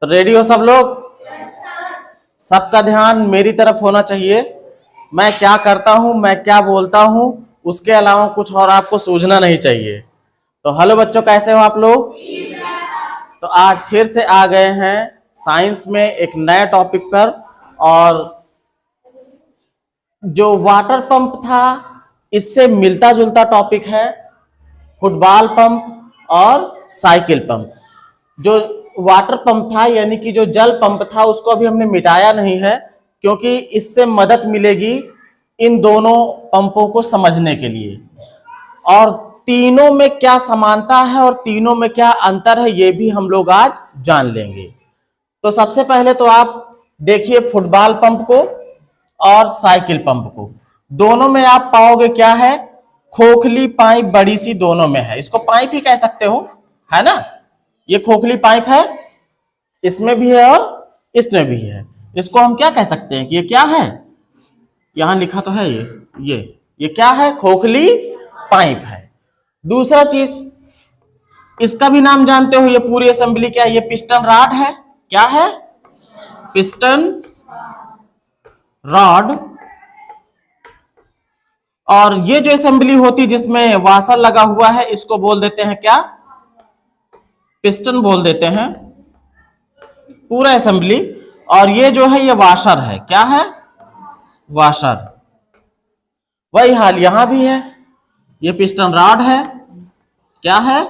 तो रेडी हो सब लोग? सबका ध्यान मेरी तरफ होना चाहिए। मैं क्या करता हूं, मैं क्या बोलता हूं, उसके अलावा कुछ और आपको सूझना नहीं चाहिए। तो हेलो बच्चों, कैसे हो आप लोग? तो आज फिर से आ गए हैं साइंस में एक नए टॉपिक पर। और जो वाटर पंप था इससे मिलता जुलता टॉपिक है फुटबॉल पंप और साइकिल पंप। जो वाटर पंप था यानी कि जो जल पंप था उसको अभी हमने मिटाया नहीं है, क्योंकि इससे मदद मिलेगी इन दोनों पंपों को समझने के लिए, और तीनों में क्या समानता है और तीनों में क्या अंतर है ये भी हम लोग आज जान लेंगे। तो सबसे पहले तो आप देखिए फुटबॉल पंप को और साइकिल पंप को। दोनों में आप पाओगे क्या है, खोखली पाइप बड़ी सी दोनों में है। इसको पाइप ही कह सकते हो, है ना। ये खोखली पाइप है, इसमें भी है और इसमें भी है। इसको हम क्या कह सकते हैं कि ये क्या है, यहां लिखा तो है ये क्या है, खोखली पाइप है। दूसरा चीज, इसका भी नाम जानते हो, ये पूरी असेंबली क्या है, ये पिस्टन रॉड है। क्या है? Piston rod. और ये जो असेंबली होती जिसमें वाशर लगा हुआ है इसको बोल देते हैं क्या, पिस्टन बोल देते हैं पूरा असेंबली। और ये जो है ये वाशर है। क्या है? वाशर। वही हाल यहां भी है, ये पिस्टन रॉड है। क्या है?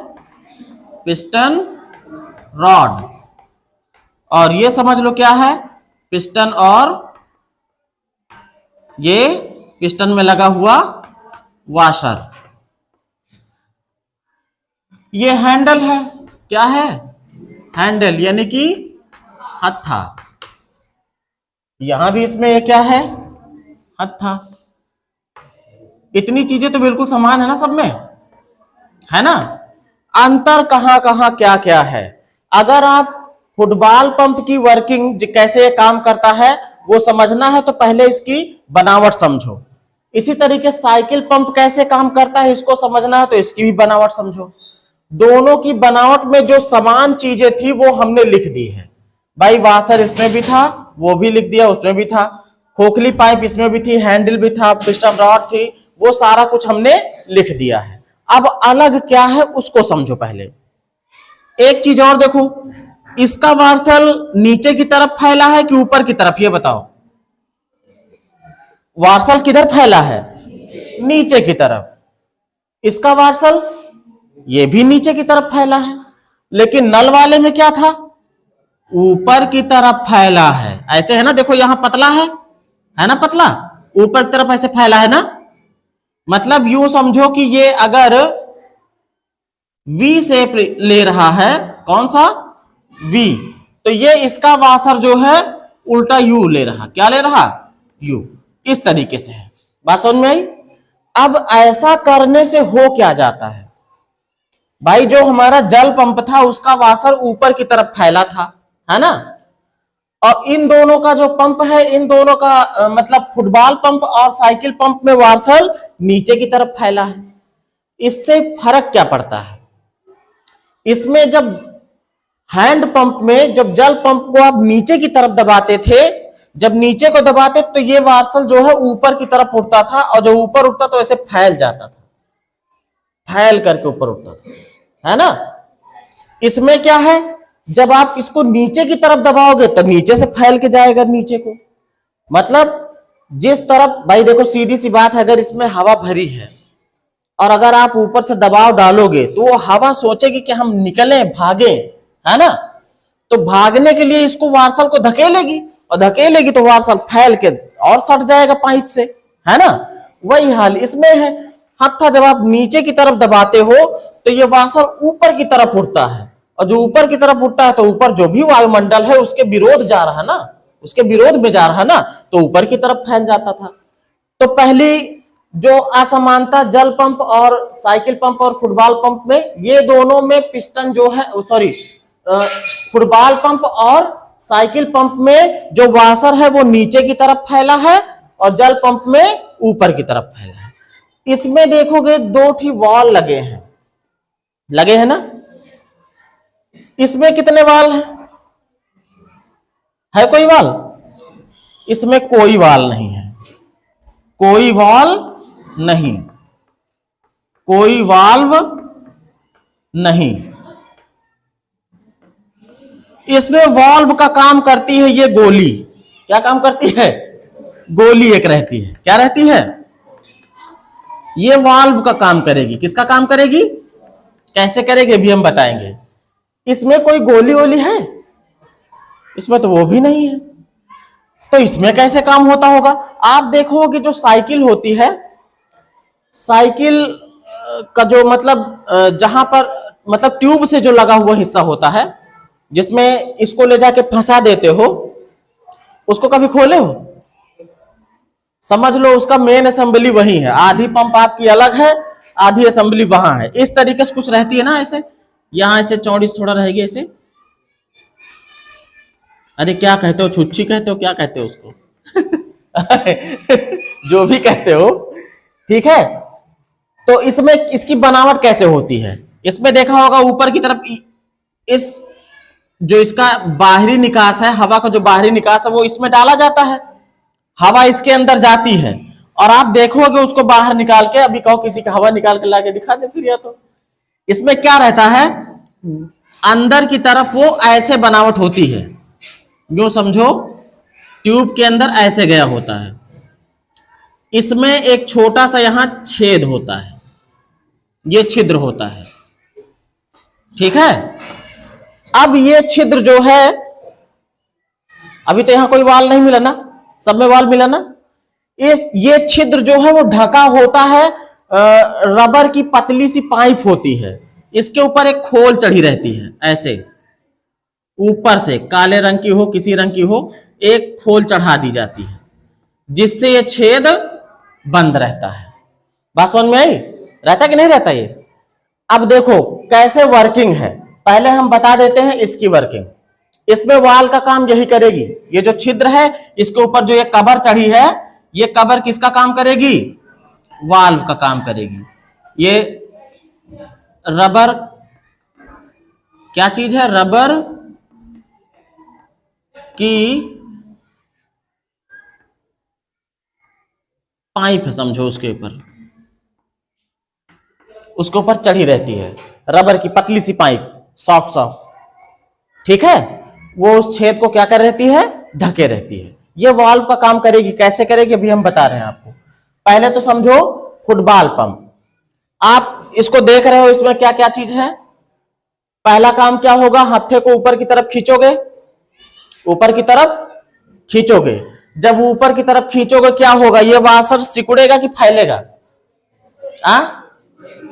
Piston rod. और ये समझ लो क्या है, पिस्टन, और ये पिस्टन में लगा हुआ वाशर। ये हैंडल है। क्या है? हैंडल यानी कि हत्था। यहां भी इसमें ये क्या है, हत्था। इतनी चीजें तो बिल्कुल समान है ना सब में, है ना। अंतर कहां कहां क्या क्या है। अगर आप फुटबॉल पंप की वर्किंग कैसे काम करता है वो समझना है तो पहले इसकी बनावट समझो। इसी तरीके साइकिल पंप कैसे काम करता है इसको समझना है तो इसकी भी बनावट समझो। दोनों की बनावट में जो समान चीजें थी वो हमने लिख दी है भाई। वाशर इसमें भी था, वो भी लिख दिया, उसमें भी था। खोखली पाइप इसमें भी थी, हैंडल भी था, पिस्टन रॉड थी, वो सारा कुछ हमने लिख दिया है। अब अलग क्या है उसको समझो पहले। एक चीज और देखो, इसका वार्सल नीचे की तरफ फैला है कि ऊपर की तरफ, ये बताओ। वार्सल किधर फैला है? नीचे की तरफ। इसका वार्सल ये भी नीचे की तरफ फैला है, लेकिन नल वाले में क्या था, ऊपर की तरफ फैला है। ऐसे है ना, देखो यहां पतला है ना, पतला ऊपर की तरफ ऐसे फैला है ना। मतलब यूं समझो कि ये अगर वी शेप ले रहा है, कौन सा, वी, तो ये इसका वाशर जो है उल्टा यू ले रहा। क्या ले रहा? यू। इस तरीके से है। बात समझ में आई? अब ऐसा करने से हो क्या जाता है भाई, जो हमारा जल पंप था उसका वाशर ऊपर की तरफ फैला था, है ना। और इन दोनों का जो पंप है, इन दोनों का मतलब फुटबॉल पंप और साइकिल पंप में वाशर नीचे की तरफ फैला है। इससे फर्क क्या पड़ता है, इसमें जब हैंड पंप में जब जल पंप को आप नीचे की तरफ दबाते थे, जब नीचे को दबाते तो ये वार्सल जो है ऊपर की तरफ उठता था, और जब ऊपर उठता तो ऐसे फैल जाता था, फैल करके ऊपर उठता था, है ना। इसमें क्या है, जब आप इसको नीचे की तरफ दबाओगे तो नीचे से फैल के जाएगा नीचे को। मतलब जिस तरफ, भाई देखो सीधी सी बात है, अगर इसमें हवा भरी है और अगर आप ऊपर से दबाव डालोगे तो वो हवा सोचेगी कि हम निकलें, भागे, है ना। तो भागने के लिए इसको वार्सल को धकेलेगी, और धकेलेगी तो वार्सल फैल के और सट जाएगा पाइप से, है ना। वही हाल इसमें है। हत्था जब आप नीचे की तरफ दबाते हो तो ये वार्सल ऊपर की तरफ उठता है, और जो ऊपर की तरफ उठता है तो ऊपर जो भी वायुमंडल है उसके विरोध जा रहा है ना, उसके विरोध में जा रहा है ना, तो ऊपर की तरफ फैल जाता था। तो पहली जो असमानता जल पंप और साइकिल पंप और फुटबॉल पंप में, ये दोनों में पिस्टन जो है, सॉरी, फुटबॉल पंप और साइकिल पंप में जो वाशर है वो नीचे की तरफ फैला है और जल पंप में ऊपर की तरफ फैला है। इसमें देखोगे दो ठी वॉल लगे हैं ना। इसमें कितने वाल हैं? है कोई वाल? इसमें कोई वाल नहीं है, कोई वाल नहीं, कोई वाल्व नहीं। इसमें वाल्व का काम करती है ये गोली। क्या काम करती है? गोली एक रहती है। क्या रहती है? ये वाल्व का काम करेगी। किसका काम करेगी? कैसे करेगी भी हम बताएंगे। इसमें कोई गोली वोली है? इसमें तो वो भी नहीं है। तो इसमें कैसे काम होता होगा? आप देखोगे जो साइकिल होती है, साइकिल का जो मतलब जहां पर मतलब ट्यूब से जो लगा हुआ हिस्सा होता है, जिसमें इसको ले जाके फंसा देते हो, उसको कभी खोले हो? समझ लो उसका मेन असेंबली वही है। आधी पंप आपकी अलग है, आधी असेंबली वहां है। इस तरीके से कुछ रहती है ना, ऐसे यहां ऐसे चौड़ी थोड़ा रहेगी ऐसे। अरे क्या कहते हो, छुच्छी कहते हो, क्या कहते हो उसको? जो भी कहते हो, ठीक है। तो इसमें इसकी बनावट कैसे होती है? इसमें देखा होगा ऊपर की तरफ इस जो इसका बाहरी निकास है, हवा का जो बाहरी निकास है वो इसमें डाला जाता है, हवा इसके अंदर जाती है और आप देखोगे उसको बाहर निकाल के, अभी कहो किसी का हवा निकाल के लाके दिखा दे फिर। या तो इसमें क्या रहता है, अंदर की तरफ वो ऐसे बनावट होती है, जो समझो ट्यूब के अंदर ऐसे गया होता है। इसमें एक छोटा सा यहां छेद होता है, ये छिद्र होता है, ठीक है। अब ये छिद्र जो है, अभी तो यहां कोई वाल नहीं मिला ना, सब में वाल मिला ना। ये छिद्र जो है वो ढका होता है, रबर की पतली सी पाइप होती है, इसके ऊपर एक खोल चढ़ी रहती है, ऐसे ऊपर से काले रंग की हो किसी रंग की हो, एक खोल चढ़ा दी जाती है, जिससे ये छेद बंद रहता है। बात समझ में आई? रहता कि नहीं रहता ये? अब देखो कैसे वर्किंग है, पहले हम बता देते हैं इसकी वर्किंग। इसमें वाल का काम यही करेगी। ये जो छिद्र है, इसके ऊपर जो ये कवर चढ़ी है, ये कवर किसका काम करेगी? वाल्व का काम करेगी। ये रबर, क्या चीज है? रबर की पाइप है, समझो उसके ऊपर चढ़ी रहती है, रबर की पतली सी पाइप, सॉफ्ट सॉफ्ट, ठीक है। वो उस छेद को क्या कर रहती है? ढके रहती है। ये वाल्व का काम करेगी। कैसे करेगी अभी हम बता रहे हैं आपको। पहले तो समझो फुटबॉल पंप, आप इसको देख रहे हो, इसमें क्या क्या चीज है। पहला काम क्या होगा, हत्थे को ऊपर की तरफ खींचोगे, ऊपर की तरफ खींचोगे। जब ऊपर की तरफ खींचोगे क्या होगा, ये वाशर सिकुड़ेगा कि फैलेगा?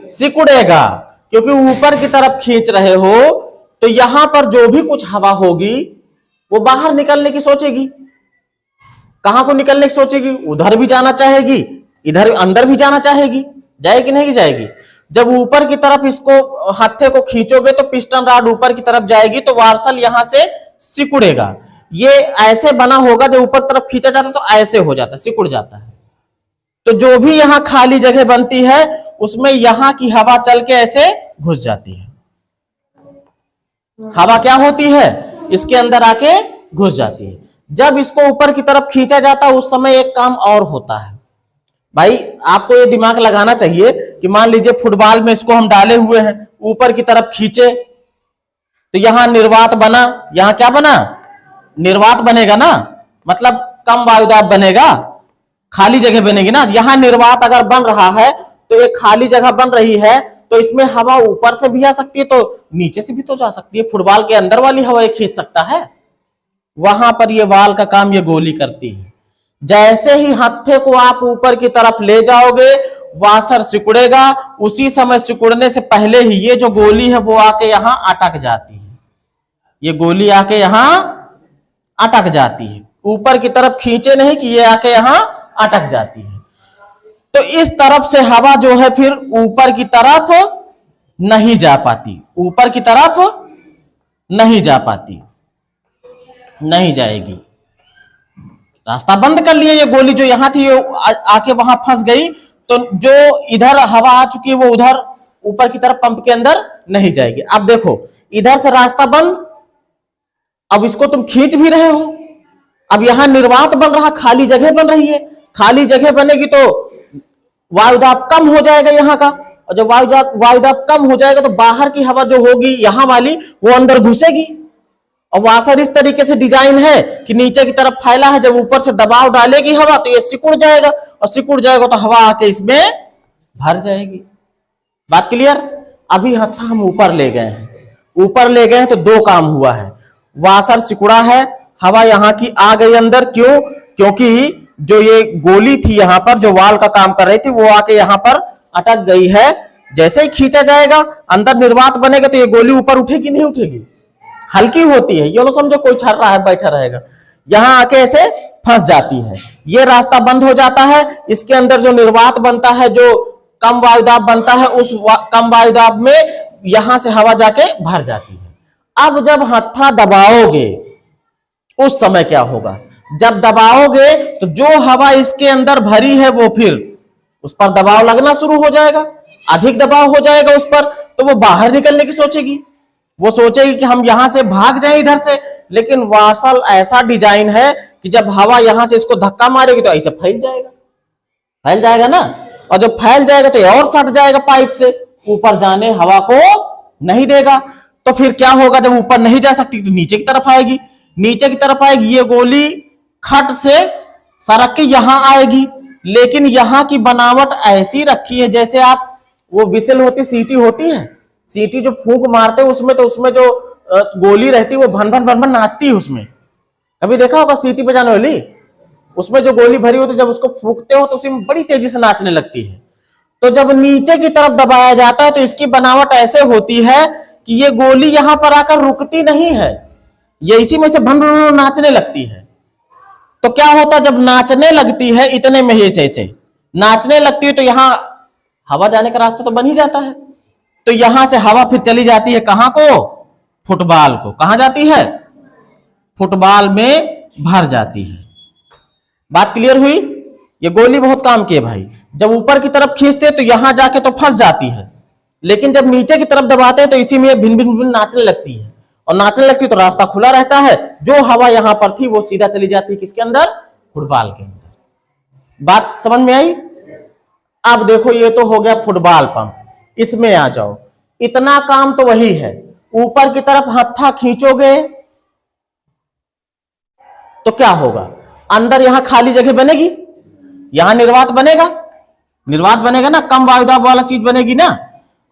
सिकुड़ेगा, क्योंकि ऊपर की तरफ खींच रहे हो तो यहां पर जो भी कुछ हवा होगी वो बाहर निकलने की सोचेगी। कहां को निकलने की सोचेगी? उधर भी जाना चाहेगी, इधर अंदर भी जाना चाहेगी। जाएगी नहीं जाएगी? जब ऊपर की तरफ इसको हत्थे को खींचोगे तो पिस्टन रॉड ऊपर की तरफ जाएगी, तो वार्सल यहां से सिकुड़ेगा। ये ऐसे बना होगा, जब ऊपर तरफ खींचा जाता है तो ऐसे हो जाता है, सिकुड़ जाता है। तो जो भी यहां खाली जगह बनती है उसमें यहां की हवा चल के ऐसे घुस जाती है। हवा क्या होती है? इसके अंदर आके घुस जाती है। जब इसको ऊपर की तरफ खींचा जाता है उस समय एक काम और होता है भाई, आपको ये दिमाग लगाना चाहिए कि मान लीजिए फुटबॉल में इसको हम डाले हुए हैं, ऊपर की तरफ खींचे तो यहां निर्वात बना। यहां क्या बना? निर्वात बनेगा ना, मतलब कम वायुदाब बनेगा, खाली जगह बनेगी ना। यहां निर्वात अगर बन रहा है तो एक खाली जगह बन रही है, तो इसमें हवा ऊपर से भी आ सकती है, तो नीचे से भी तो जा सकती है। फुटबॉल के अंदर वाली हवा खींच सकता है, वहां पर ये वाल का काम ये गोली करती है। जैसे ही हत्थे को आप ऊपर की तरफ ले जाओगे, वाशर सिकुड़ेगा। उसी समय सिकुड़ने से पहले ही ये जो गोली है वो आके यहां अटक जाती है। ये गोली आके यहां अटक जाती है, ऊपर की तरफ खींचे नहीं कि ये आके यहां अटक जाती है। तो इस तरफ से हवा जो है फिर ऊपर की तरफ नहीं जा पाती, ऊपर की तरफ नहीं जा पाती, नहीं जाएगी। रास्ता बंद कर लिया। ये गोली जो यहां थी आके वहां फंस गई, तो जो इधर हवा आ चुकी है वो उधर ऊपर की तरफ पंप के अंदर नहीं जाएगी। अब देखो इधर से रास्ता बंद, अब इसको तुम खींच भी रहे हो अब यहां निर्वात बन रहा, खाली जगह बन रही है, खाली जगह बनेगी तो वायुदाब कम हो जाएगा यहाँ का, और जब वायुदाब कम हो जाएगा तो बाहर की हवा जो होगी यहाँ वाली वो अंदर घुसेगी। और वाशर इस तरीके से डिजाइन है कि नीचे की तरफ फैला है, जब ऊपर से दबाव डालेगी हवा तो ये सिकुड़ जाएगा, और सिकुड़ जाएगा तो हवा आके इसमें भर जाएगी। बात क्लियर? अभी हत्था हम ऊपर ले गए हैं, ऊपर ले गए हैं तो दो काम हुआ है, वाशर सिकुड़ा है, हवा यहाँ की आ गई अंदर। क्यों? क्योंकि जो ये गोली थी यहाँ पर जो वाल का काम कर रही थी वो आके यहाँ पर अटक गई है। जैसे ही खींचा जाएगा अंदर निर्वात बनेगा तो ये गोली ऊपर उठेगी नहीं उठेगी? हल्की होती है, ये लो समझो कोई छर रहा है बैठा रहेगा, यहां आके ऐसे फंस जाती है, ये रास्ता बंद हो जाता है। इसके अंदर जो निर्वात बनता है, जो कम वायुदाब बनता है, उस कम वायुदाब में यहां से हवा जाके भर जाती है। अब जब हत्था दबाओगे उस समय क्या होगा? जब दबाओगे तो जो हवा इसके अंदर भरी है वो फिर उस पर दबाव लगना शुरू हो जाएगा, अधिक दबाव हो जाएगा उस पर, तो वो बाहर निकलने की सोचेगी, वो सोचेगी कि हम यहां से भाग जाएं इधर से। लेकिन वाशर ऐसा डिजाइन है कि जब हवा यहां से इसको धक्का मारेगी तो ऐसे फैल जाएगा ना, और जब फैल जाएगा तो ये और सट जाएगा पाइप से, ऊपर जाने हवा को नहीं देगा। तो फिर क्या होगा? जब ऊपर नहीं जा सकती तो नीचे की तरफ आएगी, नीचे की तरफ आएगी, ये गोली खट से सरक के यहां आएगी। लेकिन यहां की बनावट ऐसी रखी है जैसे आप वो विसल होती, सीटी होती है, सीटी जो फूंक मारते हैं उसमें, तो उसमें जो गोली रहती है वो भन भन भन भन नाचती है उसमें। कभी देखा होगा सीटी बजाने वाली? उसमें जो गोली भरी होती है जब उसको फूंकते हो तो उसमें बड़ी तेजी से नाचने लगती है। तो जब नीचे की तरफ दबाया जाता है तो इसकी बनावट ऐसे होती है कि ये गोली यहां पर आकर रुकती नहीं है, ये इसी में से भन भन नाचने लगती है। तो क्या होता है? जब नाचने लगती है इतने में ही ऐसे नाचने लगती है तो यहां हवा जाने का रास्ता तो बन ही जाता है, तो यहां से हवा फिर चली जाती है कहां को? फुटबॉल को। कहां जाती है? फुटबॉल में भर जाती है। बात क्लियर हुई? ये गोली बहुत काम की है भाई। जब ऊपर की तरफ खींचते तो यहां जाके तो फंस जाती है, लेकिन जब नीचे की तरफ दबाते हैं तो इसी में भिन भिन भिन नाचने लगती है, और नाचने लगती है तो रास्ता खुला रहता है, जो हवा यहां पर थी वो सीधा चली जाती है किसके अंदर? फुटबॉल के अंदर। बात समझ में आई? अब देखो ये तो हो गया फुटबॉल पंप, इसमें आ जाओ। इतना काम तो वही है, ऊपर की तरफ हत्था खींचोगे तो क्या होगा? अंदर यहां खाली जगह बनेगी, यहां निर्वात बनेगा, निर्वात बनेगा ना, कम वायुदाब वाला चीज बनेगी ना।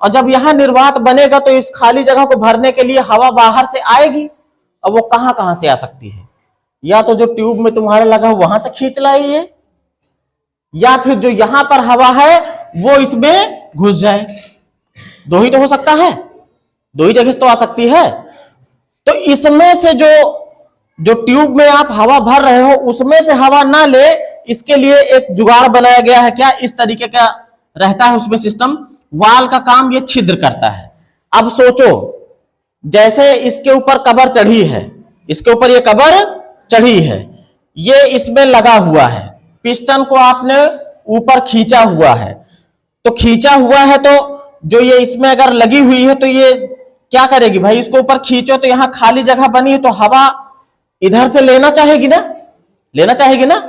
और जब यहां निर्वात बनेगा तो इस खाली जगह को भरने के लिए हवा बाहर से आएगी, और वो कहां कहां से आ सकती है? या तो जो ट्यूब में तुम्हारे लगा वहां से खींच लाई है, या फिर जो यहां पर हवा है वो इसमें घुस जाए। दो ही तो हो सकता है, दो ही जगह से तो आ सकती है। तो इसमें से जो ट्यूब में आप हवा भर रहे हो उसमें से हवा ना ले, इसके लिए एक जुगाड़ बनाया गया है। क्या? इस तरीके का रहता है उसमें सिस्टम, वाल का काम ये छिद्र करता है। अब सोचो, जैसे इसके ऊपर कवर चढ़ी है, इसके ऊपर ये कवर चढ़ी है, ये इसमें लगा हुआ है, पिस्टन को आपने ऊपर खींचा हुआ है, तो खींचा हुआ है तो जो ये इसमें अगर लगी हुई है तो ये क्या करेगी भाई? इसको ऊपर खींचो तो यहां खाली जगह बनी है तो हवा इधर से लेना चाहेगी ना, लेना चाहेगी ना।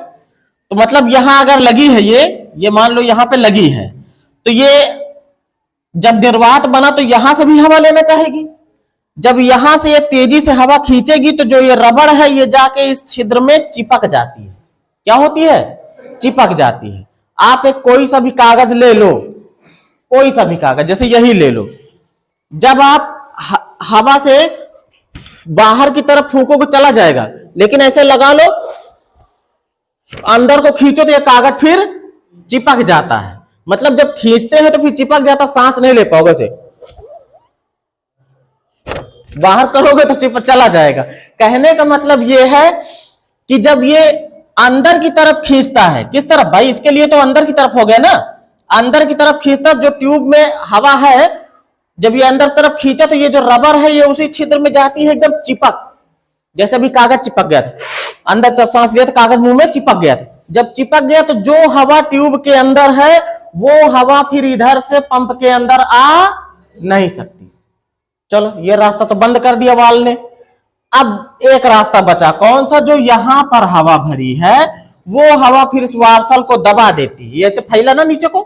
तो मतलब यहां अगर लगी है ये मान लो यहां पे लगी है, तो ये जब निर्वात बना तो यहां से भी हवा लेना चाहेगी। जब यहां से ये तेजी से हवा खींचेगी तो जो ये रबड़ है ये जाके इस छिद्र में चिपक जाती है। क्या होती है? चिपक जाती है। आप एक कोई सा भी कागज ले लो, कोई सा भी कागज, जैसे यही ले लो, जब आप हवा से बाहर की तरफ फूंकोगे चला जाएगा, लेकिन ऐसे लगा लो अंदर को खींचो तो ये कागज फिर चिपक जाता है। मतलब जब खींचते हैं तो फिर चिपक जाता, सांस नहीं ले पाओगे, से बाहर करोगे तो चिपक चला जाएगा। कहने का मतलब ये है कि जब ये अंदर की तरफ खींचता है, किस तरफ भाई? इसके लिए तो अंदर की तरफ हो गया ना, अंदर की तरफ खींचता, जो ट्यूब में हवा है जब ये अंदर तरफ खींचा तो ये जो रबर है ये उसी छिद्र में जाती है एकदम चिपक, जैसे अभी कागज चिपक गया था, अंदर तरफ सांस लिया तो कागज मुंह में चिपक गया था। जब चिपक गया तो जो हवा ट्यूब के अंदर है वो हवा फिर इधर से पंप के अंदर आ नहीं सकती। चलो ये रास्ता तो बंद कर दिया वाल ने, अब एक रास्ता बचा, कौन सा? जो यहां पर हवा भरी है वो हवा फिर इस वार्सल को दबा देती है, ऐसे फैला ना नीचे को,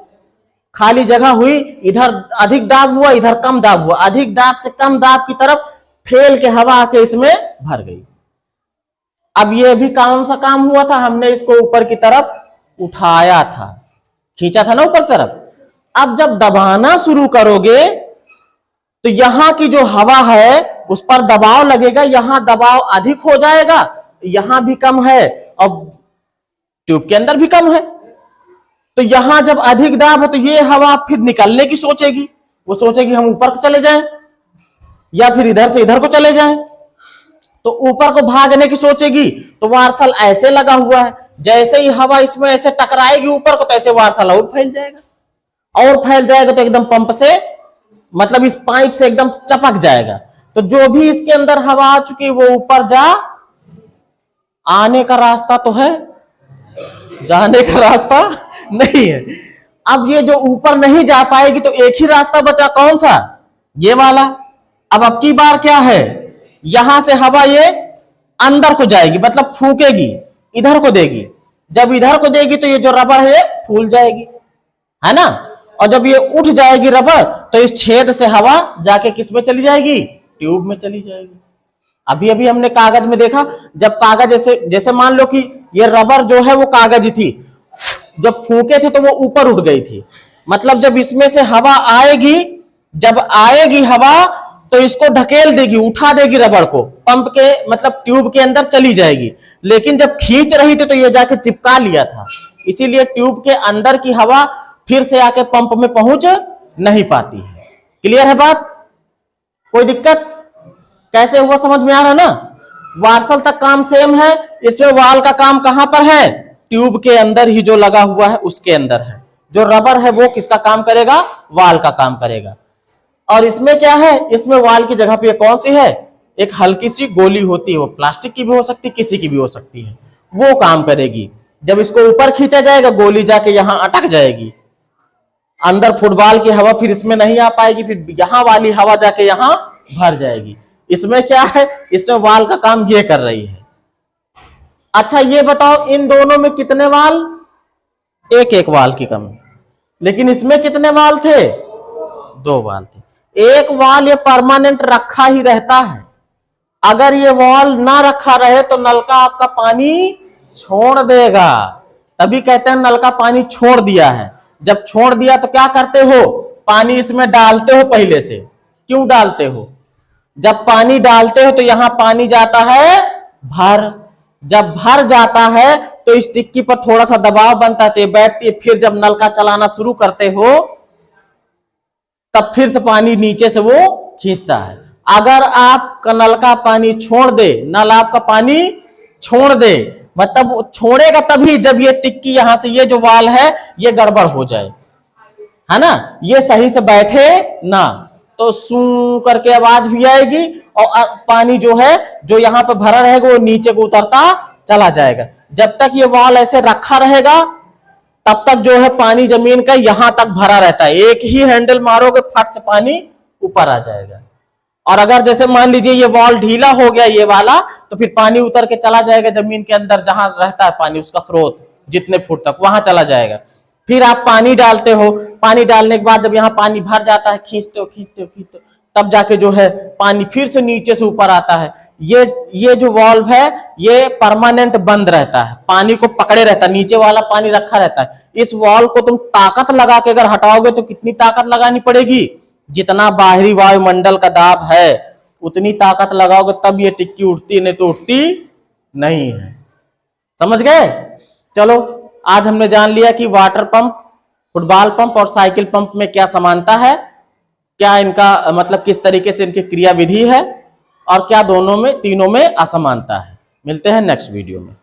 खाली जगह हुई, इधर अधिक दाब हुआ, इधर कम दाब हुआ, अधिक दाब से कम दाब की तरफ फैल के हवा आके इसमें भर गई। अब ये भी कौन सा काम हुआ था? हमने इसको ऊपर की तरफ उठाया था, खींचा था ना ऊपर तरफ। अब जब दबाना शुरू करोगे तो यहां की जो हवा है उस पर दबाव लगेगा, यहां दबाव अधिक हो जाएगा, यहां भी कम है और ट्यूब के अंदर भी कम है। तो यहां जब अधिक दाब है तो ये हवा फिर निकलने की सोचेगी, वो सोचेगी हम ऊपर चले जाएं या फिर इधर से इधर को चले जाएं, तो ऊपर को भागने की सोचेगी। तो वार्सल ऐसे लगा हुआ है, जैसे ही हवा इसमें ऐसे टकराएगी ऊपर को तो ऐसे वार्सल और फैल जाएगा, और फैल जाएगा तो एकदम पंप से, मतलब इस पाइप से एकदम चपक जाएगा। तो जो भी इसके अंदर हवा आ चुकी है वो ऊपर जा, आने का रास्ता तो है, जाने का रास्ता नहीं है। अब ये जो ऊपर नहीं जा पाएगी तो एक ही रास्ता बचा, कौन सा? ये वाला। अब की बार क्या है, यहां से हवा ये अंदर को जाएगी, मतलब फूकेगी, इधर को देगी। जब इधर को देगी तो ये जो रबर है फूल जाएगी, है ना, और जब ये उठ जाएगी रबर तो इस छेद से हवा जाके किस में चली जाएगी? ट्यूब में चली जाएगी। अभी अभी हमने कागज में देखा, जब कागज जैसे मान लो कि ये रबर जो है वो कागज थी, जब फूके थे तो वो ऊपर उठ गई थी, मतलब जब इसमें से हवा आएगी, जब आएगी हवा तो इसको ढकेल देगी, उठा देगी रबर को, पंप के मतलब ट्यूब के अंदर चली जाएगी। लेकिन जब खींच रही थी तो ये जाके चिपका लिया था, इसीलिए ट्यूब के अंदर की हवा फिर से आके पंप में पहुंच नहीं पाती है। क्लियर है बात? कोई दिक्कत? कैसे हुआ समझ में आ रहा है ना? वार्सल तक काम सेम है, इसमें वाल का काम कहां पर है? ट्यूब के अंदर ही जो लगा हुआ है उसके अंदर है। जो रबर है वो किसका काम करेगा? वाल का काम करेगा। और इसमें क्या है? इसमें वाल की जगह पे कौन सी है? एक हल्की सी गोली होती है, वो प्लास्टिक की भी हो सकती है, किसी की भी हो सकती है, वो काम करेगी। जब इसको ऊपर खींचा जाएगा गोली जाके यहां अटक जाएगी, अंदर फुटबॉल की हवा फिर इसमें नहीं आ पाएगी, फिर यहां वाली हवा जाके यहां भर जाएगी। इसमें क्या है? इसमें वाल का काम ये कर रही है। अच्छा ये बताओ, इन दोनों में कितने वाल? एक एक वाल की कमी। लेकिन इसमें कितने वाल थे? 2 वाल थे। एक वाल ये परमानेंट रखा ही रहता है, अगर ये वाल ना रखा रहे तो नलका आपका पानी छोड़ देगा, तभी कहते हैं नल का पानी छोड़ दिया है। जब छोड़ दिया तो क्या करते हो? पानी इसमें डालते हो पहले से। क्यों डालते हो? जब पानी डालते हो तो यहां पानी जाता है भर, जब भर जाता है तो इस टिक्की पर थोड़ा सा दबाव बनता है, बैठती है, फिर जब नल का चलाना शुरू करते हो तब फिर से पानी नीचे से वो खींचता है। अगर आपका नल का पानी छोड़ दे, नल आपका पानी छोड़ दे, मतलब छोड़ेगा तभी जब ये टिक्की यहां से ये जो वाल है ये गड़बड़ हो जाए, है ना, ये सही से बैठे ना, तो सू करके आवाज भी आएगी और पानी जो है जो यहां पे भरा रहेगा वो नीचे को उतरता चला जाएगा। जब तक ये वाल ऐसे रखा रहेगा तब तक जो है पानी जमीन का यहां तक भरा रहता है, एक ही हैंडल मारोगे फट से पानी ऊपर आ जाएगा। और अगर जैसे मान लीजिए ये वॉल ढीला हो गया ये वाला, तो फिर पानी उतर के चला जाएगा जमीन के अंदर, जहां रहता है पानी उसका स्रोत जितने फुट तक वहां चला जाएगा। फिर आप पानी डालते हो, पानी डालने के बाद जब यहाँ पानी भर जाता है, खींचते हो खींचते हो खींचते हो, तब जाके जो है पानी फिर से नीचे से ऊपर आता है। ये जो वाल्व है ये परमानेंट बंद रहता है, पानी को पकड़े रहता है, नीचे वाला पानी रखा रहता है। इस वाल्व को तुम ताकत लगा के अगर हटाओगे तो कितनी ताकत लगानी पड़ेगी? जितना बाहरी वायुमंडल का दाब है उतनी ताकत लगाओगे तब ये टिक्की उठती, नहीं तो उठती नहीं है। समझ गए? चलो आज हमने जान लिया कि वाटर पंप, फुटबॉल पंप और साइकिल पंप में क्या समानता है, क्या इनका मतलब किस तरीके से इनकी क्रिया विधि है, और क्या दोनों में तीनों में असमानता है। मिलते हैं नेक्स्ट वीडियो में।